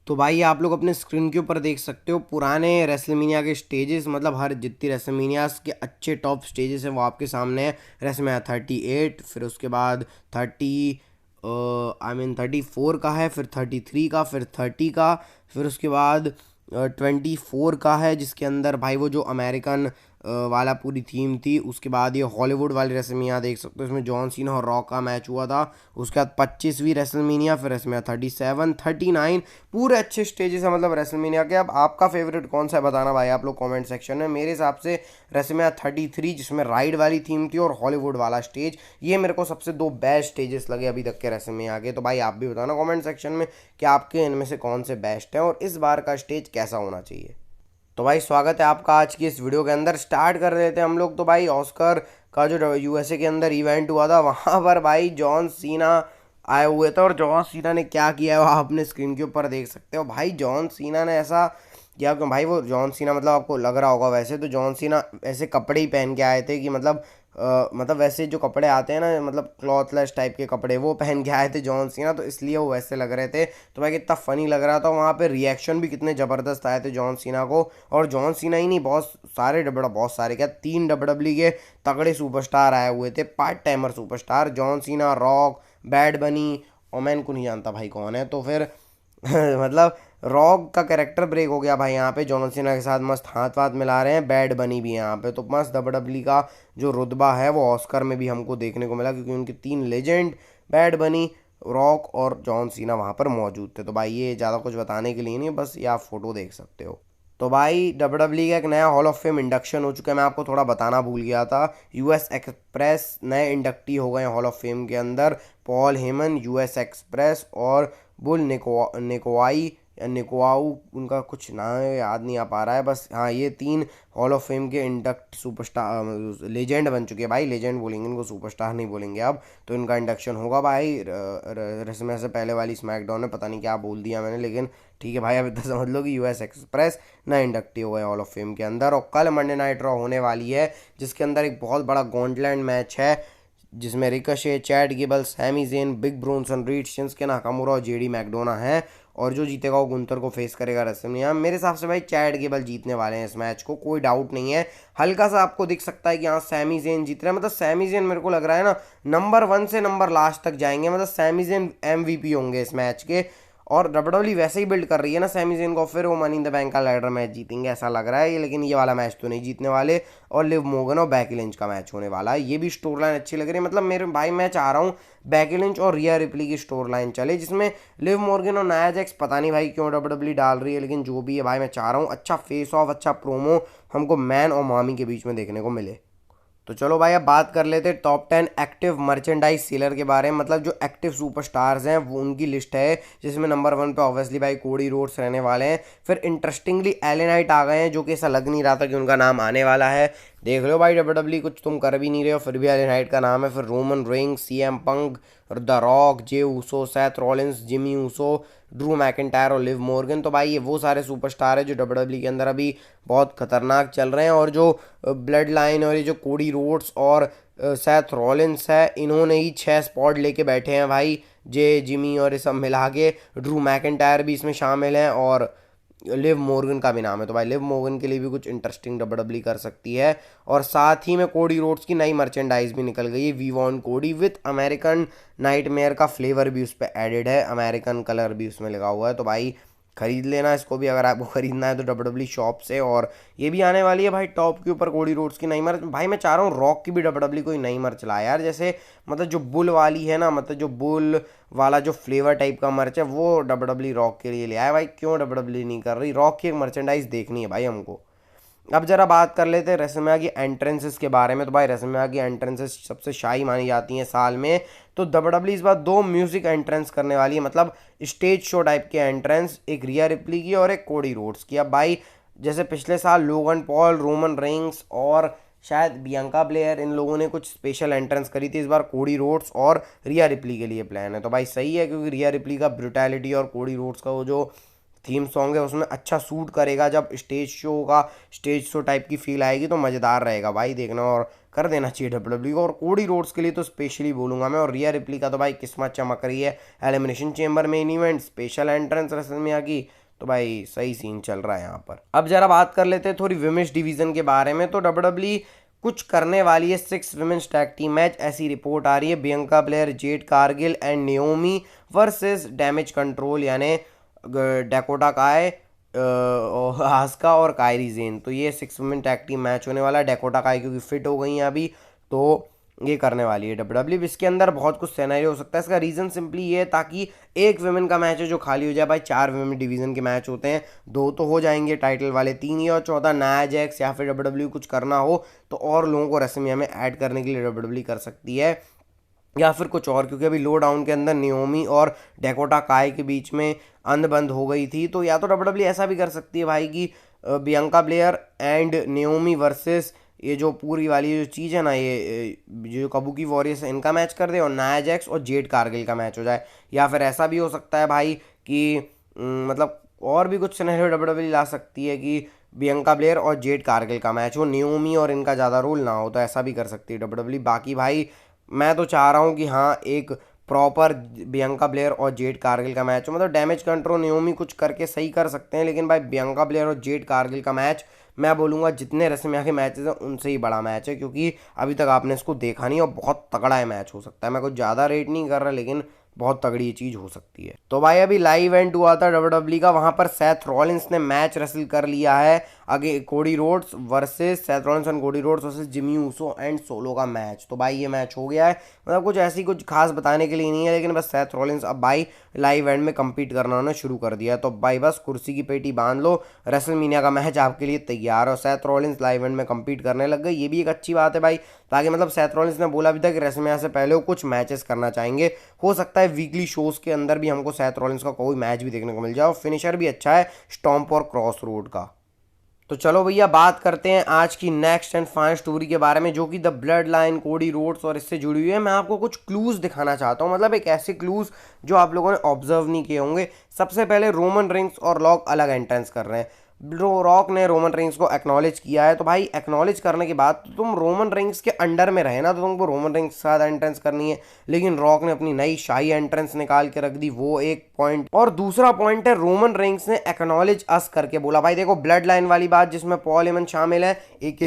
तो भाई आप लोग अपने स्क्रीन के ऊपर देख सकते हो पुराने रेसलमेनिया के स्टेजेस, मतलब हर जितनी रेसलमेनियास के अच्छे टॉप स्टेजेस हैं वो आपके सामने है। रेसलमेनिया 38, फिर उसके बाद 34 का है, फिर 33 का, फिर 30 का, फिर उसके बाद 24 का है, जिसके अंदर भाई वो जो अमेरिकन वाला पूरी थीम थी। उसके बाद ये हॉलीवुड वाली रेसलमेनिया देख सकते हो, इसमें जॉन सीना और रॉक का मैच हुआ था। उसके बाद 25वीं रेसलमेनिया, फिर रेसलमेनिया 37, 39, पूरे अच्छे स्टेजेस है मतलब रेसलमेनिया के। अब आपका फेवरेट कौन सा है बताना भाई आप लोग कमेंट सेक्शन में। मेरे हिसाब से रेसलमेनिया 33 जिसमें राइड वाली थीम थी और हॉलीवुड वाला स्टेज, ये मेरे को सबसे दो बेस्ट स्टेजेस लगे अभी तक के रेसलमेनिया के। तो भाई आप भी बताना कमेंट सेक्शन में कि आपके इनमें से कौन से बेस्ट हैं और इस बार का स्टेज कैसा होना चाहिए। तो भाई स्वागत है आपका आज की इस वीडियो के अंदर। स्टार्ट कर देते हैं हम लोग। तो भाई ऑस्कर का जो यूएसए के अंदर इवेंट हुआ था, वहाँ पर भाई जॉन सीना आए हुए थे और जॉन सीना ने क्या किया है वो आप अपने स्क्रीन के ऊपर देख सकते हो। भाई जॉन सीना ने ऐसा किया कि भाई वो जॉन सीना, मतलब आपको लग रहा होगा वैसे तो जॉन सीना ऐसे कपड़े ही पहन के आए थे कि मतलब वैसे जो कपड़े आते हैं ना, मतलब क्लॉथलेस टाइप के कपड़े वो पहन के आए थे जॉन सीना, तो इसलिए वो वैसे लग रहे थे। तो भाई कितना फनी लग रहा था। वहाँ पे रिएक्शन भी कितने ज़बरदस्त आए थे जॉन सीना को। और जॉन सीना ही नहीं, बहुत सारे क्या 3 डब्ल्यू के तगड़े सुपरस्टार आए हुए थे, part timer superstar. John Cena, rock, bad बनी, और मैं इनको नहीं जानता भाई कौन है। तो फिर मतलब रॉक का कैरेक्टर ब्रेक हो गया भाई यहाँ पे। जॉन सीना के साथ मस्त हाथ वाथ मिला रहे हैं, बैड बनी भी है यहाँ पे। तो मस्त डब्ल्यू का जो रुतबा है वो ऑस्कर में भी हमको देखने को मिला, क्योंकि उनके 3 लेजेंड बैड बनी, रॉक और जॉन सीना वहाँ पर मौजूद थे। तो भाई ये ज़्यादा कुछ बताने के लिए नहीं, बस ये आप फोटो देख सकते हो। तो भाई डब्ल्यू का एक नया हॉल ऑफ फेम इंडक्शन हो चुका है, मैं आपको थोड़ा बताना भूल गया था। यूएस एक्सप्रेस नए इंडक्टी हो गए हॉल ऑफ फेम के अंदर। पॉल हेमन, यूएस एक्सप्रेस और बुल निकोवाई या निकोआऊ, उनका कुछ नाम याद नहीं आ पा रहा है, बस हाँ ये 3 हॉल ऑफ फेम के इंडक्ट सुपरस्टार लेजेंड बन चुके हैं भाई। लेजेंड बोलेंगे इनको, सुपरस्टार नहीं बोलेंगे अब। तो इनका इंडक्शन होगा भाई रेसलमेनिया से पहले वाली स्मैकडाउन में, पता नहीं क्या बोल दिया मैंने, लेकिन ठीक है भाई अब इतना समझ लो कि यूएस एक्सप्रेस नए इंडक्टी हो गए हॉल ऑफ फेम के अंदर। और कल मंडे नाइट रॉ होने वाली है, जिसके अंदर एक बहुत बड़ा गॉन्टलैंड मैच है, जिसमें Ricochet, Chad Gable, Sami Zayn, Big Bronson Reed, Shinsuke Nakamura और जेडी मैकडोना है। और जो जीतेगा वो गुंतर को फेस करेगा रेसलमेनिया। मेरे हिसाब से भाई चैड गेबल जीतने वाले हैं इस मैच को, कोई डाउट नहीं है। हल्का सा आपको दिख सकता है कि यहाँ सैमी जेन जीत रहा है, मतलब सैमी जेन मेरे को लग रहा है ना नंबर 1 से नंबर लास्ट तक जाएंगे, मतलब सैमी जेन एमवीपी होंगे इस मैच के। और डब्ल्यूडब्ल्यू वैसे ही बिल्ड कर रही है ना सैमी जेन को, फिर वो मनी इन द बैंक का लैडर मैच जीतेंगे ऐसा लग रहा है ये। लेकिन ये वाला मैच तो नहीं जीतने वाले। और लिव मोगन और बैकी लिंच का मैच होने वाला है, ये भी स्टोर लाइन अच्छी लग रही है। मतलब मेरे भाई मैं चाह रहा हूँ बैकी लिंच और रिया रिप्ली की स्टोर लाइन चले, जिसमें लिव मॉर्गन और नाया जैक्स पता नहीं भाई क्यों डब्ल्यूडब्ल्यू डाल रही है, लेकिन जो भी है भाई मैं चाह रहा हूँ अच्छा फेस ऑफ, अच्छा प्रोमो हमको मैन और मामी के बीच में देखने को मिले। तो चलो भाई अब बात कर लेते हैं टॉप 10 एक्टिव मर्चेंडाइज सेलर के बारे में, मतलब जो एक्टिव सुपरस्टार्स हैं वो उनकी लिस्ट है, जिसमें नंबर 1 पे ऑब्वियसली भाई कोडी रोड्स रहने वाले हैं। फिर इंटरेस्टिंगली एले नाइट आ गए हैं, जो कि ऐसा लग नहीं रहा था कि उनका नाम आने वाला है। देख लो भाई डब्ल्यूडब्ल्यू कुछ तुम कर भी नहीं रहे हो, फिर भी एले नाइट का नाम है। फिर Roman Reigns, CM Punk, the rock, Jey Uso, Seth Rollins, Jimmy Uso, Drew McIntyre और लिव मॉर्गन। तो भाई ये वो सारे सुपरस्टार है जो डब्ल्यूडब्ल्यू के अंदर अभी बहुत खतरनाक चल रहे हैं। और जो ब्लड लाइन और ये जो कोडी रोड्स और सैथ रॉलिंस है, इन्होंने ही 6 स्पॉट लेके बैठे हैं भाई, जे जिमी और ये सब मिला के। ड्रू मैकिंटायर भी इसमें शामिल हैं और लिव मॉर्गन का भी नाम है। तो भाई लिव मॉर्गन के लिए भी कुछ इंटरेस्टिंग डब्ल्यूडब्ल्यू कर सकती है। और साथ ही में कोडी रोड्स की नई मर्चेंडाइज भी निकल गई है, वी वॉन्ट कोडी, विथ अमेरिकन नाइटमेयर का फ्लेवर भी उस पर एडेड है, अमेरिकन कलर भी उसमें लगा हुआ है। तो भाई खरीद लेना इसको भी अगर आपको खरीदना है तो डब्ल्यूडब्ल्यू शॉप से। और ये भी आने वाली है भाई टॉप के ऊपर कोडी रोड्स की नई मर्च। भाई मैं चाह रहा हूँ रॉक की भी डब्ल्यूडब्ल्यू कोई नई मर्च लाए यार, जैसे मतलब जो बुल वाली है ना, मतलब जो बुल वाला जो फ्लेवर टाइप का मर्च है वो डब्ल्यूडब्ल्यू रॉक के लिए ले आया भाई। क्यों डब्ल्यूडब्ल्यू नहीं कर रही, रॉक की एक मर्चेंडाइज देखनी है भाई हमको। अब जरा बात कर लेते हैं रेसलमेनिया की एंट्रेंसेस के बारे में। तो भाई रेसलमेनिया की एंट्रेंसेस सबसे शाही मानी जाती हैं साल में। तो डब्ल्यूडब्ल्यू इस बार 2 म्यूजिक एंट्रेंस करने वाली है, मतलब स्टेज शो टाइप के एंट्रेंस, एक रिया रिप्ली की और एक कोडी रोड्स की। अब भाई जैसे पिछले साल लोगन पॉल, रोमन रेंग्स और शायद बियंका ब्लेयर, इन लोगों ने कुछ स्पेशल एंट्रेंस करी थी, इस बार कोडी रोड्स और रिया रिप्ली के लिए प्लान है। तो भाई सही है, क्योंकि रिया रिप्ली का ब्रुटैलिटी और कोडी रोड्स का वो जो थीम सॉन्ग है उसमें अच्छा सूट करेगा। जब स्टेज शो होगा, स्टेज शो टाइप की फील आएगी तो मज़ेदार रहेगा भाई देखना, और कर देना चाहिए डब्ल्यूडब्ल्यू को। और कोडी रोड्स के लिए तो स्पेशली बोलूंगा मैं। और रिया रिप्ली का तो भाई किस्मत चमक रही है, एलिमिनेशन चेंबर में इवेंट, स्पेशल एंट्रेंस रेसलमेनिया की, तो भाई सही सीन चल रहा है यहाँ पर। अब जरा बात कर लेते हैं थोड़ी विमेंस डिवीजन के बारे में। तो डब्ल्यूडब्ल्यू कुछ करने वाली है 6 विमेंस टैग टीम मैच, ऐसी रिपोर्ट आ रही है। Bianca Blair, Jade Cargill and Naomi versus damage control यानी डैकोटा काय, हास्का और कायरी जेन। तो ये 6 वुमेन टैग टीम मैच होने वाला है। डैकोटा काय क्योंकि फिट हो गई हैं अभी, तो ये करने वाली है डब्ल्यूडब्ल्यू। इसके अंदर बहुत कुछ सिनेरियो हो सकता है। इसका रीज़न सिंपली ये है ताकि एक वुमेन का मैच है जो खाली हो जाए भाई। 4 वुमेन डिवीजन के मैच होते हैं, 2 तो हो जाएंगे टाइटल वाले, 3 ही, और चौथा नया जैक्स या फिर डब्ल्यूडब्ल्यू कुछ करना हो तो और लोगों को रेसलमेनिया में ऐड करने के लिए डब्ल्यूडब्ल्यू कर सकती है, या फिर कुछ और। क्योंकि अभी लो डाउन के अंदर नियोमी और डैकोटा काय के बीच में अनबंद हो गई थी, तो या तो डब्ल्यूडब्ल्यू ऐसा भी कर सकती है भाई कि Bianca Blair and Naomi versus ये जो पूरी वाली जो चीज़ है ना, ये जो कबूकी वॉरियर्स है इनका मैच कर दे, और नाया जैक्स और जेड कारगिल का मैच हो जाए। या फिर ऐसा भी हो सकता है भाई कि मतलब और भी कुछ सिनेरियो डब्ल्यूडब्ल्यू ला सकती है कि बियंका ब्लेयर और जेड कारगिल का मैच हो, नियोमी और इनका ज़्यादा रोल ना हो, तो ऐसा भी कर सकती है डब्ल्यूडब्ल्यू। बाकी भाई मैं तो चाह रहा हूँ कि हाँ एक प्रॉपर बियंका ब्लेयर और जेड कारगिल का मैच हो। मतलब डैमेज कंट्रोल नियोमी कुछ करके सही कर सकते हैं, लेकिन भाई बियंका ब्लेयर और जेड कारगिल का मैच मैं बोलूँगा जितने रेसलमेनिया के मैचेस हैं उनसे ही बड़ा मैच है, क्योंकि अभी तक आपने इसको देखा नहीं और बहुत तगड़ा है मैच हो सकता है। मैं कुछ ज़्यादा रेट नहीं कर रहा, लेकिन बहुत तगड़ी ये चीज़ हो सकती है। तो भाई अभी लाइव इवेंट हुआ था डब्ल्यूडब्ल्यू का, वहाँ पर सेथ रॉलिंस ने मैच रेसल कर लिया है आगे Cody Rhodes versus Seth Rollins and Cody Rhodes versus Jimmy Uso and solo का मैच। तो भाई ये मैच हो गया है, मतलब कुछ ऐसी कुछ खास बताने के लिए नहीं है, लेकिन बस सेथ रॉलिंस अब भाई लाइव इवेंट में कम्पीट करना उन्होंने शुरू कर दिया है। तो भाई बस कुर्सी की पेटी बांध लो, रेसलमेनिया का मैच आपके लिए तैयार है। और सेथ रॉलिंस लाइव इवेंट में कम्पीट करने लग गए, ये भी एक अच्छी बात है भाई, ताकि मतलब सेथ रॉलिंस ने बोला भी था कि रेसलमेनिया से पहले वो कुछ मैचेस करना चाहेंगे। हो सकता है वीकली शोज के अंदर भी हमको सेथ रॉलिंस का कोई मैच भी देखने को मिल जाए। और फिनिशर भी अच्छा है स्टॉम्प और क्रॉस रोड का। तो चलो भैया बात करते हैं आज की नेक्स्ट एंड फाइनल स्टोरी के बारे में, जो कि the blood line, Cody Rhodes और इससे जुड़ी हुई है। मैं आपको कुछ क्लूज दिखाना चाहता हूँ, मतलब एक ऐसे क्लूज जो आप लोगों ने ऑब्जर्व नहीं किए होंगे। सबसे पहले रोमन रिंग्स और रॉक अलग एंट्रेंस कर रहे हैं। रॉक ने रोमन रिंग्स को एक्नॉलेज किया है, तो भाई एक्नॉलेज करने के बाद तो तुम रोमन रिंग्स के अंडर में रहे ना, तो तुमको रोमन रिंग्स के साथ एंट्रेंस करनी है। लेकिन रॉक ने अपनी नई शाही एंट्रेंस निकाल के रख दी, वो एक पॉइंट। और दूसरा पॉइंट है रोमन रिंग्स ने एक्नॉलेज अस करके बोला। भाई देखो ब्लड लाइन वाली बात जिसमें पॉल हेमन शामिल है, एक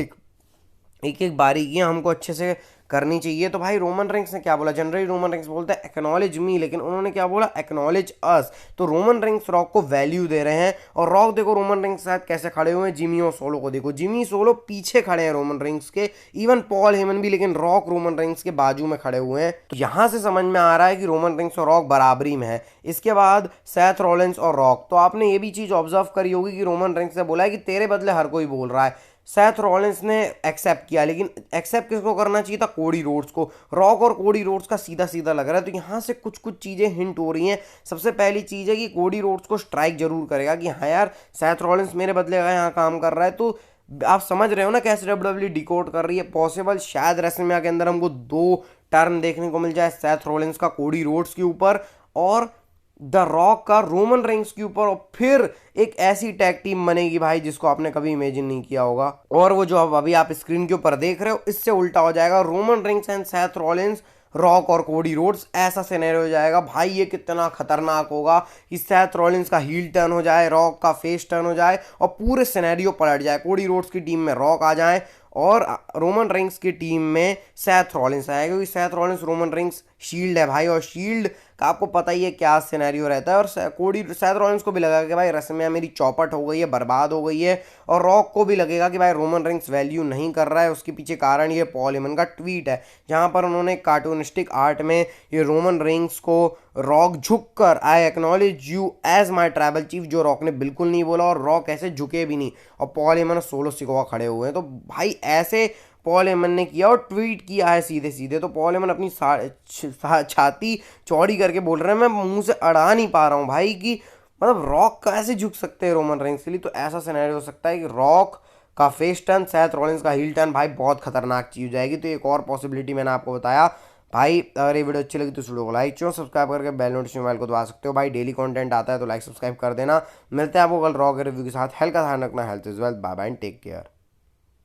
एक बारीकियां हमको अच्छे से करनी चाहिए। तो भाई रोमन रिंग्स ने क्या बोला, जनरली रोमन रिंग्स बोलते हैं एक्नॉलेज मी, लेकिन उन्होंने क्या बोला, एक्नॉलेज अस। तो रोमन रिंग्स रॉक को वैल्यू दे रहे हैं। और रॉक देखो रोमन रिंग्स के साथ कैसे खड़े हुए हैं, जिमी और सोलो को देखो, जिमी सोलो पीछे खड़े हैं रोमन रिंग्स के, इवन पॉल हेमन भी, लेकिन रॉक रोमन रिंग्स के बाजू में खड़े हुए हैं। तो यहां से समझ में आ रहा है कि रोमन रिंग्स और रॉक बराबरी में है। इसके बाद सेथ रॉलिंस और रॉक, तो आपने ये भी चीज ऑब्जर्व करी होगी कि रोमन रिंग्स ने बोला है कि तेरे बदले हर कोई बोल रहा है। सेथ रॉलिंस ने एक्सेप्ट किया, लेकिन एक्सेप्ट किसको करना चाहिए था, कोडी रोड्स को। रॉक और कोडी रोड्स का सीधा सीधा लग रहा है, तो यहाँ से कुछ कुछ चीज़ें हिंट हो रही हैं। सबसे पहली चीज़ है कि कोडी रोड्स को स्ट्राइक जरूर करेगा कि हाँ यार सेथ रॉलिंस मेरे बदले यहाँ काम कर रहा है। तो आप समझ रहे हो ना कैसे डब्ल्यूडब्ल्यू डिकोड कर रही है। पॉसिबल शायद रेसलमेनिया के अंदर हमको 2 टर्न देखने को मिल जाए, सेथ रॉलिंस का कोडी रोड्स के ऊपर और द रॉक का रोमन रिंग्स के ऊपर, और फिर एक ऐसी टैग टीम बनेगी भाई जिसको आपने कभी इमेजिन नहीं किया होगा। और वो जो अभी आप स्क्रीन के ऊपर देख रहे हो इससे उल्टा हो जाएगा, Roman rings and Seth Rollins, rock और कोडी रोड्स, ऐसा सिनेरियो हो जाएगा। भाई ये कितना खतरनाक होगा कि सेथ रॉलिंस का हील टर्न हो जाए, रॉक का फेस टर्न हो जाए और पूरे सिनेरियो पलट जाए। कोडी रोड्स की टीम में रॉक आ जाए और रोमन रिंग्स की टीम में सेथ रॉलिंस आएगा, क्योंकि Seth Rollins Roman rings shield है भाई, और शील्ड का आपको पता ही है क्या सिनेरियो रहता है। और सेथ रॉलिंस को भी लगा कि भाई रेसलमेनिया मेरी चौपट हो गई है, बर्बाद हो गई है। और रॉक को भी लगेगा कि भाई रोमन रिंग्स वैल्यू नहीं कर रहा है। उसके पीछे कारण ये पॉल हेमन का ट्वीट है, जहां पर उन्होंने कार्टूनिस्टिक आर्ट में ये रोमन रिंग्स को रॉक झुककर I acknowledge you as my tribal chief, जो रॉक ने बिल्कुल नहीं बोला, और रॉक ऐसे झुके भी नहीं, और पॉल हेमन सोलो सिकोवा खड़े हुए हैं। तो भाई ऐसे पॉल हेमन ने किया और ट्वीट किया है सीधे सीधे। तो पॉल हेमन अपनी छाती चौड़ी करके बोल रहे हैं, मैं मुंह से अड़ा नहीं पा रहा हूँ भाई कि मतलब रॉक कैसे झुक सकते हैं रोमन रिंग्स के लिए। तो ऐसा सिनेरियो हो सकता है कि रॉक का फेस टर्न, सेथ रॉलिंस का हील टर्न, भाई बहुत खतरनाक चीज हो जाएगी। तो एक और पॉसिबिलिटी मैंने आपको बताया। भाई अगर ये वीडियो अच्छी लगी तो इस वीडियो को लाइक चो सब्सक्राइब करके बेल नोटिफिकेशन मोबाइल को दबा सकते हो भाई। डेली कंटेंट आता है तो लाइक सब्सक्राइब कर देना। मिलते हैं आपको कल रॉ के रिव्यू के साथ। हेल्थ का ध्यान रखना, health is wealth. Bye bye and take care.